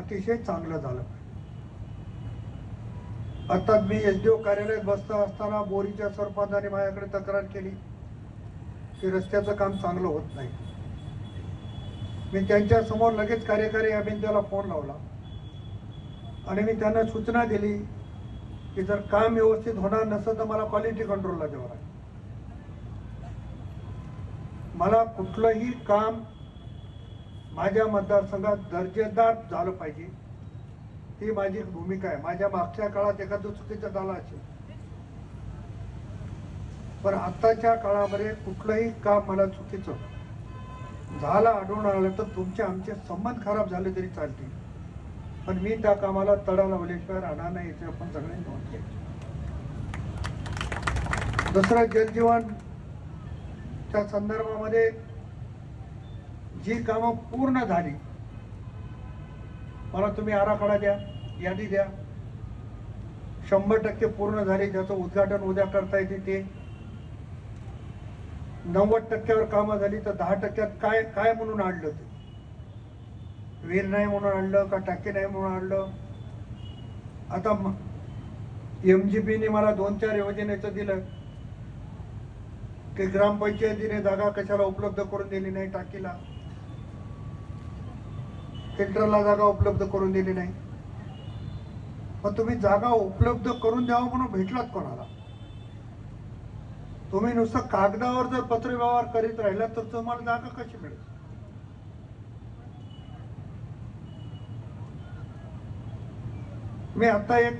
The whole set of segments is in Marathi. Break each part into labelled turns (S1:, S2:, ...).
S1: अतिशय चांगलं झालं. आता मी SDO कार्यालयात बसता असताना बोरीच्या सरपंचाने माझ्याकडे तक्रार केली की रस्त्याचं काम चांगलं होत नाही. मी त्यांच्या समोर लगेच कार्यकारी अभियंत्याला फोन लावला आणि मी त्यांना सूचना दिली की जर काम व्यवस्थित होणार नसेल तर मला क्वालिटी कंट्रोलला द्यावं लागेल. मला कुठलंही काम माझ्या मतदारसंघात दर्जेदार झालं पाहिजे, ही माझी भूमिका आहे. माझ्या मागच्या काळात एखादं चुकीचं झालं असेल, पण आताच्या काळामध्ये कुठलंही काम मला चुकीचं झालं आढळून आलं तर तुमचे आमचे संबंध खराब झाले तरी चालतील, पण मी त्या कामाला तडा लावल्याशिवाय राहणार नाही, याची आपण सगळ्यांनी नोंद घ्यायची. दुसरं, जलजीवनच्या संदर्भामध्ये जी कामं पूर्ण झाली, मला तुम्ही आराखडा द्या, यादी द्या. 100% पूर्ण झाली, ज्याचं उद्घाटन उद्या करता येते ते. 90%वर कामं झाली तर 10%त काय काय म्हणून आणलं, ते विहीर नाही म्हणून आणलं का टाकी नाही म्हणून आणलं. आता MGPने मला 2-4 योजनेचं दिलं की ग्रामपंचायतीने जागा कशाला उपलब्ध करून दिली नाही, टाकीला फिल्टरला जागा उपलब्ध करून दिली नाही. मग तुम्ही जागा उपलब्ध करून द्यावं म्हणून भेटलात कोणाला? तुम्ही नुसतं कागदावर जर पत्रव्यवहार करीत राहिला तर तुम्हाला जागा कशी मिळेल? मी आता एक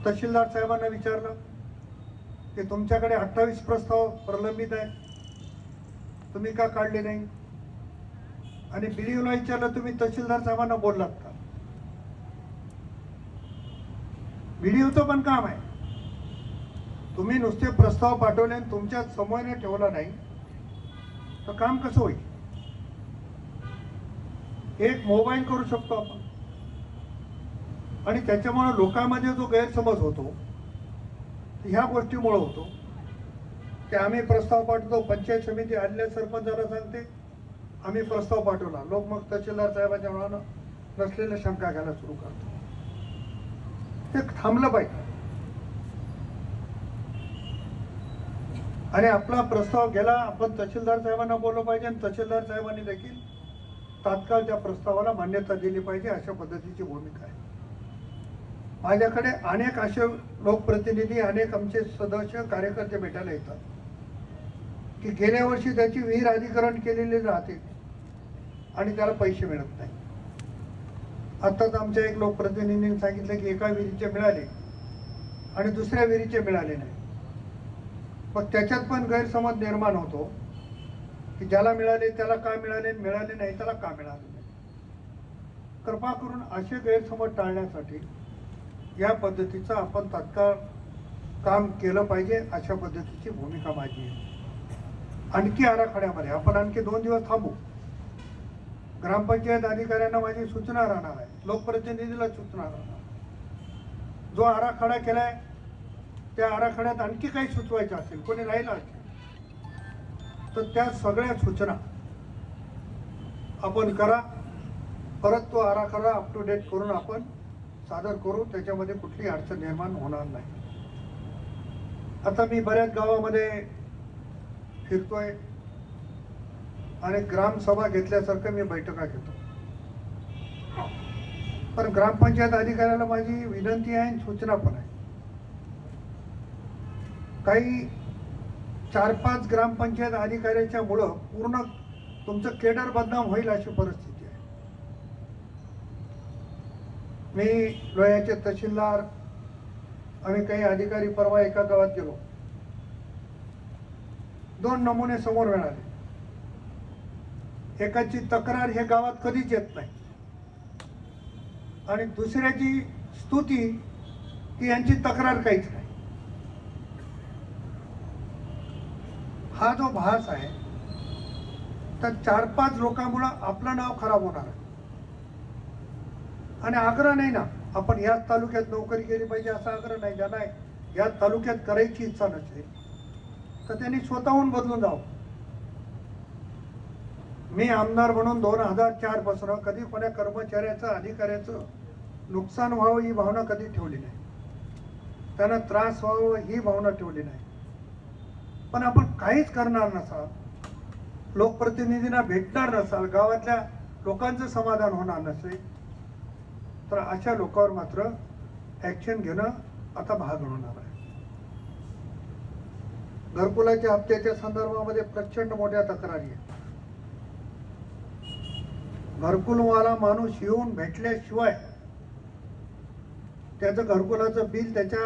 S1: तहसीलदार साहेबांना विचारलं की तुमच्याकडे 28 प्रस्ताव प्रलंबित आहे, तुम्ही का काढले नाही? आणि BDOला विचारलं, तुम्ही तहसीलदार साहेबांना बोललात का? BDOचं पण काम आहे. तुम्ही नुसते प्रस्ताव पाठवले आणि तुमच्या समोर ठेवला नाही तर काम कसं होईल? एक मोबाईल करू शकतो आपण, आणि त्याच्यामुळे लोकांमध्ये जो गैरसमज होतो ह्या गोष्टीमुळे होतो की आम्ही प्रस्ताव पाठवतो, पंचायत समिती आलेल्या सरपंचाला सांगते आम्ही प्रस्ताव पाठवला, लोक मग तहसीलदार साहेबांच्या नावानं नसलेल्या शंका घ्यायला सुरू करतो. ते थांबलं पाहिजे. आणि आपला प्रस्ताव गेला, आपण तहसीलदार साहेबांना बोललं पाहिजे आणि तहसीलदार साहेबांनी देखील तात्काळ त्या प्रस्तावाला मान्यता दिली पाहिजे, अशा पद्धतीची भूमिका आहे. माझ्याकडे अनेक असे लोकप्रतिनिधी, अनेक आमचे सदस्य, कार्यकर्ते भेटायला येतात की गेल्या वर्षी त्याची विहीर अधिग्रहण केलेली राहते आणि त्याला पैसे मिळत नाही. आताच आमच्या एक लोकप्रतिनिधींनी सांगितलं की एका विहिरीचे मिळाले आणि दुसऱ्या विहिरीचे मिळाले नाही. मग त्याच्यात पण गैरसमज निर्माण होतो की ज्याला मिळाले त्याला का मिळाले, मिळाले नाही त्याला का मिळाले नाही. कृपा करून असे गैरसमज टाळण्यासाठी या पद्धतीचं आपण तात्काळ काम केलं पाहिजे, अशा पद्धतीची भूमिका माझी आहे. आणखी आराखड्यामध्ये आपण आणखी 2 दिवस थांबू. ग्रामपंचायत अधिकाऱ्यांना माझी सूचना राहणार आहे, लोकप्रतिनिधीला सूचना राहणार. जो आराखडा केलाय त्या आराखड्यात आणखी काही सुचवायचं असेल, कोणी राहिला असेल तर त्या सगळ्या सूचना आपण करा. परत तो आराखडा अप टू डेट करून आपण सादर करू, त्याच्यामध्ये कुठली अडचण निर्माण होणार नाही. आता मी बऱ्याच गावामध्ये फिरतोय आणि ग्रामसभा घेतल्यासारखं मी बैठका घेतो, पण ग्रामपंचायत अधिकाऱ्याला माझी विनंती आहे आणि सूचना पण आहे. काही 4-5 ग्रामपंचायत अधिकाऱ्याच्या मुळे पूर्ण तुमचं केडर बदनाम होईल अशी परिस्थिती आहे. मी लोह्याचे तहसीलदार, आम्ही काही अधिकारी परवा एका गावात गेलो, 2 नमुने समोर मिळाले. एकाची तक्रार हे गावात कधीच येत नाही आणि दुसऱ्याची स्तुती की यांची तक्रार काहीच नाही. हा जो भास आहे तर 4-5 लोकांमुळे आपलं नाव खराब होणार आहे. आणि आग्रह नाही ना, आपण याच तालुक्यात नोकरी केली पाहिजे असा आग्रह नाही. ज्यांना याच तालुक्यात करायची इच्छा नसेल तर त्यांनी स्वतःहून बदलून जावं. मी आमदार म्हणून 2004 पासून कधी कोण्या कर्मचाऱ्याचं अधिकाऱ्याचं नुकसान व्हावं ही भावना कधी ठेवली नाही, त्यांना त्रास व्हावं ही भावना ठेवली नाही. पण आपण काहीच करणार नसाल, लोकप्रतिनिधींना भेटणार नसाल, गावातल्या लोकांचं समाधान होणार नसेल, तर अशा लोकांवर मात्र ऍक्शन घेणं आता भाग होणार आहे. घरकुलाच्या हप्त्याच्या संदर्भामध्ये प्रचंड मोठ्या तक्रारी आहेत. घरकुलवाला माणूस येऊन भेटल्याशिवाय त्याचं घरकुलाचं बिल त्याच्या